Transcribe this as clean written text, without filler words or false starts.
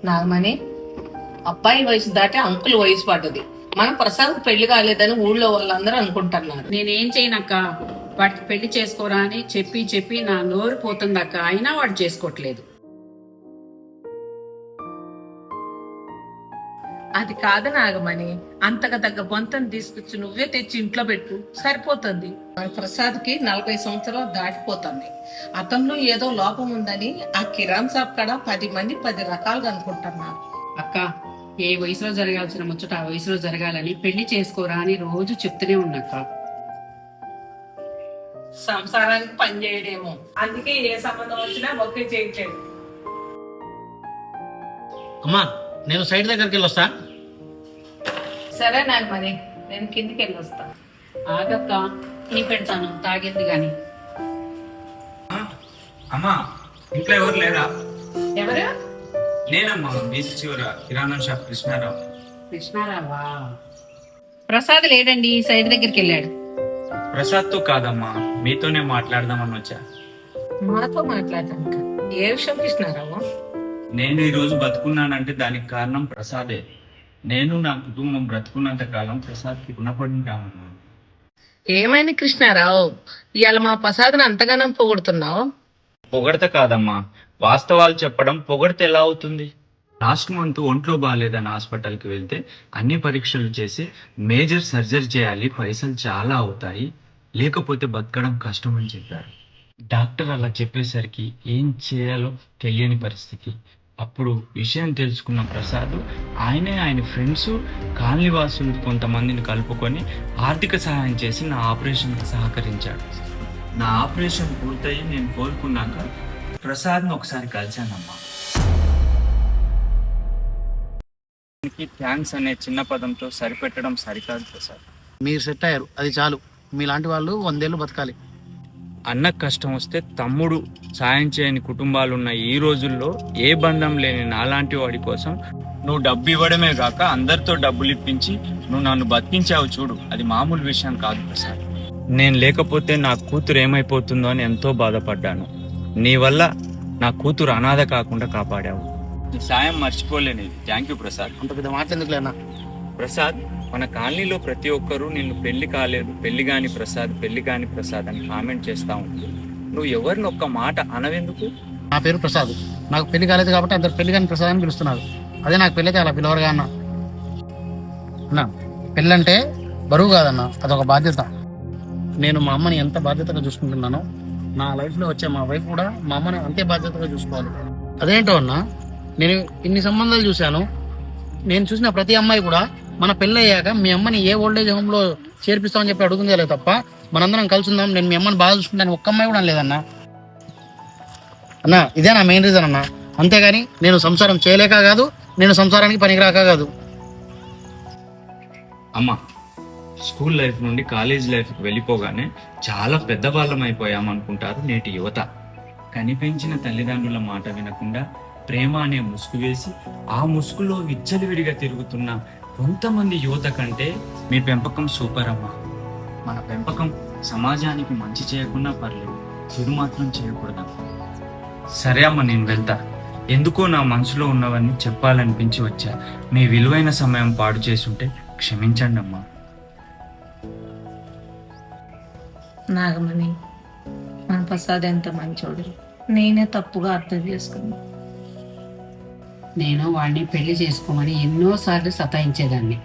నాగమణి, అబ్బాయి వయసు దాటి అంకుల్ వయసు పడ్డది. మన ప్రసాద్ పెళ్లి కాలేదని ఊళ్ళో వాళ్ళందరూ అనుకుంటున్నారు. నేనేం చేయనక్క, వాడికి పెళ్లి చేసుకోరా అని చెప్పి చెప్పి నా నోరు పోతుందక్క. అయినా వాడు చేసుకోవట్లేదు. అది కాదు నాగమణి, అంతగా తగ్గ బొంతను తీసుకొచ్చి నువ్వే తెచ్చి ఇంట్లో పెట్టు, సరిపోతుంది. మన ప్రసాద్ కి 40 సంవత్సరాలు దాటిపోతుంది. అతనిలో ఏదో లోపం ఉందని ఆ కిరాణ్ షాప్ కాడ 10 మంది 10 రకాలుగా అనుకుంటున్నారు. అక్క, ఏ వయసులో జరగాల్సిన ముచ్చట ఆ వయసులో జరగాలని పెళ్లి చేసుకోరా అని రోజు చెప్తూనే ఉన్నక్క. సంసారానికి పని చేయడేమో, అందుకే ఏ సంబంధం వచ్చినా ఒకే చేయట్లేదు. అమ్మా, నేను సైడ్ దగ్గరికి వెళ్ళి వస్తా. సరే నాగమణి, నేను కిందికి వెళ్ళి వస్తా. ఆగక్క, నీ పెడతాను, తాగింది గాని. అమ్మా, ఇంట్లో ఎవరు లేరా? ఎవరు? నేనమ్మా, బీచ్ చివర కిరాణా షాప్ కృష్ణారావు. కృష్ణారావా? ప్రసాద్ లేడండి, సైడ్ దగ్గరికి వెళ్ళాడు. ప్రసాద్తో కాదమ్మా, మీతోనే మాట్లాడదామని వచ్చా. మాతో మాట్లాడటానికి ఏ విషయం కృష్ణారావు? నేను ఈ రోజు బతుకున్నానంటే దానికి కారణం ప్రసాదే. నేను నా కుటుంబం బ్రతుకున్నంత కాలం ప్రసాద్కి రుణపడి ఉంటామన్నా. ఏమైంది కృష్ణారావు, ఇవాళ మా ప్రసాద్ని అంతగానం పొగుడుతున్నావు? పొగడత కాదమ్మా, వాస్తవాలు చెప్పడం పొగడత ఎలా అవుతుంది? లాస్ట్ మంత్ ఒంట్లో బాగాలేదని హాస్పిటల్కి వెళ్తే అన్ని పరీక్షలు చేసి మేజర్ సర్జరీ చేయాలి, పైసలు చాలా అవుతాయి, లేకపోతే బతకడం కష్టం అని చెప్పారు. డాక్టర్ అలా చెప్పేసరికి ఏం చేయాలో తెలియని పరిస్థితి. అప్పుడు విషయం తెలుసుకున్న ప్రసాద్ ఆయన ఫ్రెండ్స్ కాలనీ వాసులు కొంతమందిని కలుపుకొని ఆర్థిక సహాయం చేసి నా ఆపరేషన్కి సహకరించాడు. నా ఆపరేషన్ పూర్తయి నేను కోలుకున్నాక ప్రసాద్ని ఒకసారి కలిశానమ్మా. థ్యాంక్స్ అనే చిన్న పదంతో సరిపెట్టడం సరికాదు ప్రసాద్. మీరు సెట్ అయ్యారు, అది చాలు. మీలాంటి వాళ్ళు 100 ఏళ్ళు బతకాలి. అన్నకు కష్టం వస్తే తమ్ముడు సాయం చేయని కుటుంబాలున్న ఈ రోజుల్లో ఏ బంధం లేని నాలాంటి వాడి కోసం నువ్వు డబ్బు ఇవ్వడమే కాక అందరితో డబ్బులు ఇప్పించి నువ్వు నన్ను బతికించావు చూడు, అది మామూలు విషయం కాదు ప్రసాద్. నేను లేకపోతే నా కూతురు ఏమైపోతుందో అని ఎంతో బాధపడ్డాను. నీ వల్ల నా కూతురు అనాథ కాకుండా కాపాడావు. నీ సాయం మర్చిపోలేనిది. Thank you Prasad. అంత పెద్ద మాట ఎందుకులేనా? ప్రసాద్, మన కాలనీలో ప్రతి ఒక్కరూ నిన్ను పెళ్లి కాలేదు, పెళ్లి కాని ప్రసాద్ అని కామెంట్ చేస్తా ఉంటుంది. నువ్వు ఎవరిని ఒక్క మాట అనవెందుకు? నా పేరు ప్రసాద్, నాకు పెళ్లి కాలేదు కాబట్టి అందరు పెళ్లి కాని ప్రసాద్ అని పిలుస్తున్నారు. అదే నాకు పెళ్ళైతే అలా పిలవరుగా అన్న. పెళ్ళంటే బరువు కాదన్న, అదొక బాధ్యత. నేను మా అమ్మని ఎంత బాధ్యతగా చూసుకుంటున్నానో నా లైఫ్లో వచ్చే మా వైఫ్ కూడా మా అమ్మని అంతే బాధ్యతగా చూసుకోవాలి. అదేంటో అన్న, నేను ఇన్ని సంబంధాలు చూశాను. నేను చూసిన ప్రతి అమ్మాయి కూడా మన పెళ్ళి అయ్యాక మీ అమ్మని ఏ ఓల్డేజ్ హోమ్లో చేర్పిస్తామని చెప్పి అడుగుతుందే లేదు తప్ప మనందరం కలిసి ఉందాం, నేను మీ అమ్మని బాగా చూసుకుంటాను ఒక్క అమ్మాయి కూడా లేదన్నా. అన్న, ఇదే నా మెయిన్ రీజన్ అన్న. అంతేగాని నేను సంసారం చేయలేక కాదు, నేను సంసారానికి పనికిరాక కాదు. అమ్మా, స్కూల్ లైఫ్ నుండి కాలేజ్ లైఫ్కి వెళ్ళిపోగానే చాలా పెద్దవాళ్ళం అయిపోయామనుకుంటారు నేటి యువత. కనిపించిన తల్లిదండ్రుల మాట వినకుండా ప్రేమ అనే ముసుగు వేసి ఆ ముసుగులో విచ్చలవిడిగా తిరుగుతున్న కొంతమంది యువత కంటే మీ పెంపకం సూపర్ అమ్మా. మన పెంపకం సమాజానికి మంచి చేయకుండా పర్లేదు, చెడు మాత్రం చేయకూడదు. సరే అమ్మ, నేను వెళ్తా. ఎందుకో నా మనసులో ఉన్నవన్నీ చెప్పాలనిపించి వచ్చా. మీ విలువైన సమయం పాడు చేసుంటే క్షమించండి అమ్మా. నాగమణి, మన ప్రసాద్ ఎంత మంచోడు, నేనే తప్పుగా అర్థం చేసుకున్నా. నేను వాడిని పెళ్లి చేసుకోమని ఎన్నోసార్లు సతాయించేదాన్ని.